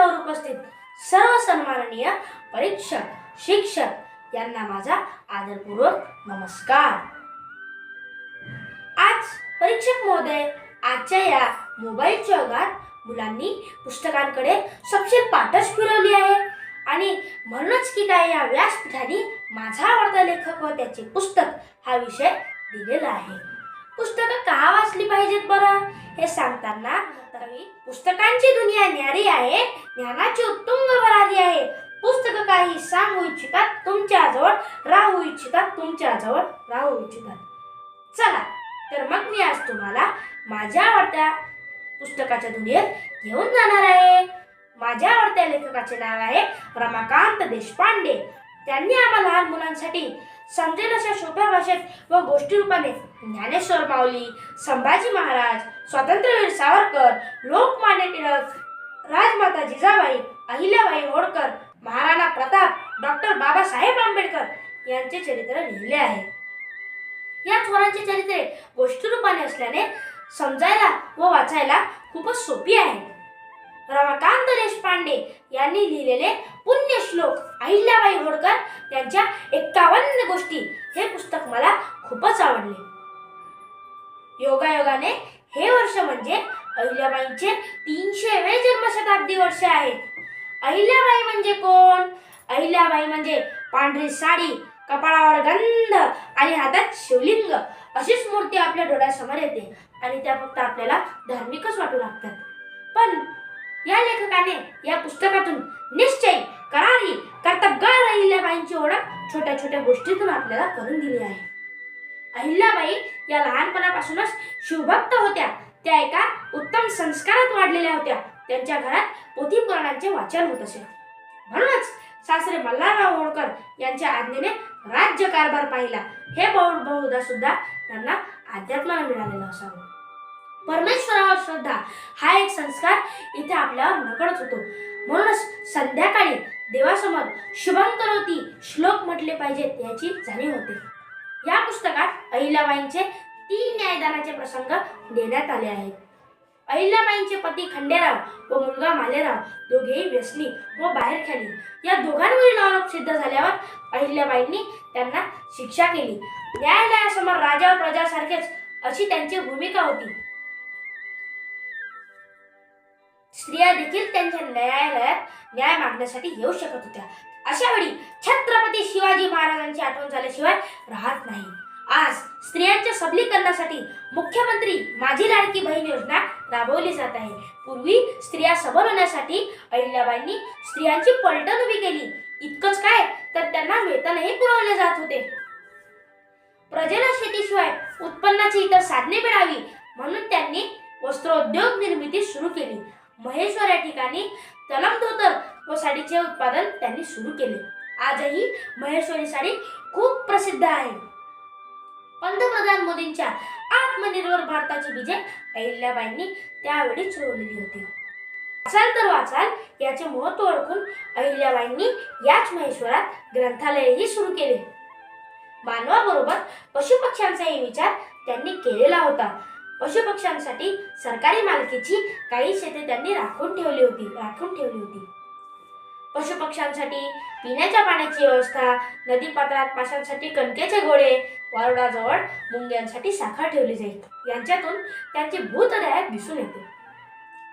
मंचावर उपस्थित सर्व सन्माननीय परीक्षक, शिक्षक यांना माझा आदरपूर्वक नमस्कार। आज परीक्षक महोदय, आजच्या या मोबाईलच्या युगात मुलांनी पुस्तकांकडे सपशेल पाठच फिरवली आहे आणि म्हणूनच की काय या व्यासपीठाने माझा आवडता लेखक व त्याचे पुस्तक हा विषय दिलेला आहे। पुस्तकं का वाचली पाहिजेत बरं हे सांगताना पुस्तकांची दुनिया न्यारी आहे, ज्ञानाची उत्तुंग भरारी आहे। पुस्तकं काही सांगू इच्छितात तुमच्याजवळ, राहू इच्छितात तुमच्याजवळ, राहू इच्छितात। चला तर मग मी आज तुम्हाला माझ्या आवडत्या पुस्तकाच्या दुनियेत घेऊन जाणार आहे। माझ्या आवडत्या लेखकाचे नाव आहे रमाकांत देशपांडे। त्यांनी आम्हाला लहान मुलांसाठी समजेल अशा सोप्या भाषेत व गोष्टी रूपाने ज्ञानेश्वर माऊली, संभाजी महाराज, स्वातंत्र्यवीर सावरकर, लोकमान्य टिळक, राजमाता जिजाबाई, अहिल्याबाई होळकर, महाराणा प्रताप, डॉक्टर बाबासाहेब आंबेडकर यांचे चरित्र लिहिले आहे। या थोरांची चरित्रे गोष्टी रूपाने असल्याने समजायला व वाचायला खूपच सोपी आहे। रमाकांत देशपांडे यांनी लिहिलेले पुण्यश्लोक अहिल्याबाई होळकर यांच्या 51 गोष्टी हे पुस्तक मला खूपच आवडले। योगायोगाने हे वर्ष म्हणजे अहिल्याबाईंचे 300वे जन्मशताब्दी वर्ष आहे। अहिल्याबाई म्हणजे कोण? अहिल्याबाई म्हणजे पांढरी साडी, कपाळावर गंध आणि हातात शिवलिंग अशीच मूर्ती आपल्या डोळ्यासमोर येते आणि त्या फक्त आपल्याला धार्मिकच वाटू लागतात। पण या लेखकाने या पुस्तकातून निश्चय, करारी, कर्तबगार अहिल्याबाईंची ओळख छोट्या छोट्या गोष्टीतून आपल्याला करून दिली आहे। अहिल्याबाई या लहानपणापासूनच शिवभक्त होत्या। त्या एका उत्तम संस्कारात वाढलेल्या होत्या। त्यांच्या घरात पोथी पुराणांचे वाचन होत असे। म्हणूनच सासरे मल्हारराव होळकर यांच्या आज्ञेने राज्यकारभार पाहिला। हे बहुधा सुद्धा त्यांना अध्यात्माला मिळालेला असावा। परमेश्वरावर श्रद्धा हा एक संस्कार इथे आपल्यावर नकळत होतो। म्हणूनच संध्याकाळी देवासमोर शुभं करोती श्लोक म्हटले पाहिजेत याची जाणीव होते। या पुस्तकात अहिल्याबाईंचे 3 न्यायदानाचे प्रसंग देण्यात आले आहेत। अहिल्याबाईंचे पती खंडेराव व मुलगा मालेराव दोघेही व्यसनी व बाहेरखाली। या दोघांवरील आरोप सिद्ध झाल्यावर अहिल्याबाईंनी त्यांना शिक्षा केली। न्यायालयासमोर राजा व प्रजासारखेच अशी त्यांची भूमिका होती। स्त्रिया देखील त्यांच्या न्यायालयात न्याय मागण्यासाठी येऊ शकत होत्या। अशा वेळी छत्रपती शिवाजी महाराजांची आठवण झाल्याशिवाय राहत नाही। आज स्त्रियांच्या सबलीकरणासाठी मुख्यमंत्री माझी लाडकी बहीण योजना राबवली जात आहे। पूर्वी स्त्रिया सबल होण्यासाठी अहिल्याबाईंनी स्त्रियांची पलटण उभी केली। इतकंच काय तर त्यांना वेतनही पुरवले जात होते। प्रजेला शेतीशिवाय उत्पन्नाची इतर साधने मिळावी म्हणून त्यांनी वस्त्रोद्योग निर्मिती सुरू केली। महेश्वर या ठिकाणी तलम धोतर व साडीचे उत्पादन त्यांनी सुरू केले। आजही महेश्वरी साडी खूप प्रसिद्ध आहे। पंतप्रधान मोदींच्या आत्मनिर्भर भारताची बीजे अहिल्याबाईंनी त्यावेळीच रोवलेली होती। वाचाल तर वाचाल याचे महत्त्व ओळखून अहिल्याबाईंनी याच महेश्वरात ग्रंथालयही सुरू केले। मानवाबरोबर पशुपक्ष्यांचाही विचार त्यांनी केलेला होता। पशुपक्ष्यांसाठी सरकारी मालकीची काही शेते त्यांनी राखून ठेवली होती। पशुपक्ष्यांसाठी पिण्याच्या पाण्याची व्यवस्था, नदीपात्रात माशांसाठी कणकेचे गोळे, वारुळाजवळ मुंग्यांसाठी साखर ठेवली जाईल। यांच्यातून त्यांची भूतदया दिसून येते।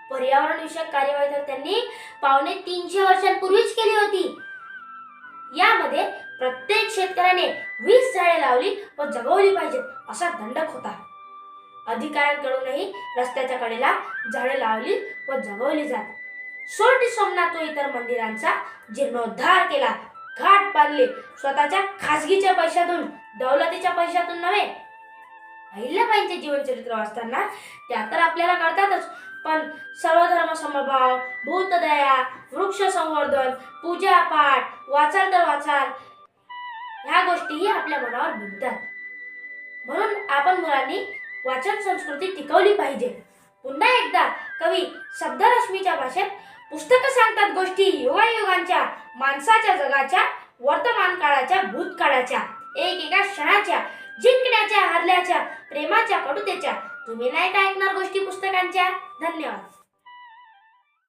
पर्यावरण विषयक कार्यवाही तर त्यांनी 350 वर्षांपूर्वीच केली होती। यामध्ये प्रत्येक शेतकऱ्याने 20 झाडे लावली व जगवली पाहिजेत असा दंडक होता। अधिकाऱ्यांकडूनही रस्त्याच्या कडेला झाडे लावली व जगवली जात। सोरटी सोमनाथ व इतर मंदिरांचा जीर्णोद्धार केला, घाट बांधले, स्वतःच्या खासगीच्या पैशातून, दौलतीच्या पैशातून नव्हे। अहिल्याबाईंचे जीवनचरित्र वाचताना त्या तर आपल्याला कळतातच, पण सर्वधर्म समभाव, भूतदया, वृक्ष संवर्धन, पूजा पाठ, वाचाल तर वाचाल ह्या गोष्टीही आपल्या मनावर भिनतात। म्हणून आपण मुलांनी वाचन संस्कृती टिकवली पाहिजे। पुन्हा एकदा कवी शब्दरश्मीच्या भाषेत पुस्तकं सांगतात गोष्टी युगायुगांच्या, माणसाच्या जगाच्या, वर्तमान काळाच्या, भूतकाळाच्या, एकेका क्षणाच्या, जिंकण्याच्या, हरल्याच्या, प्रेमाच्या, कटुतेच्या। तुम्ही नाही का ऐकणार गोष्टी पुस्तकांच्या? धन्यवाद।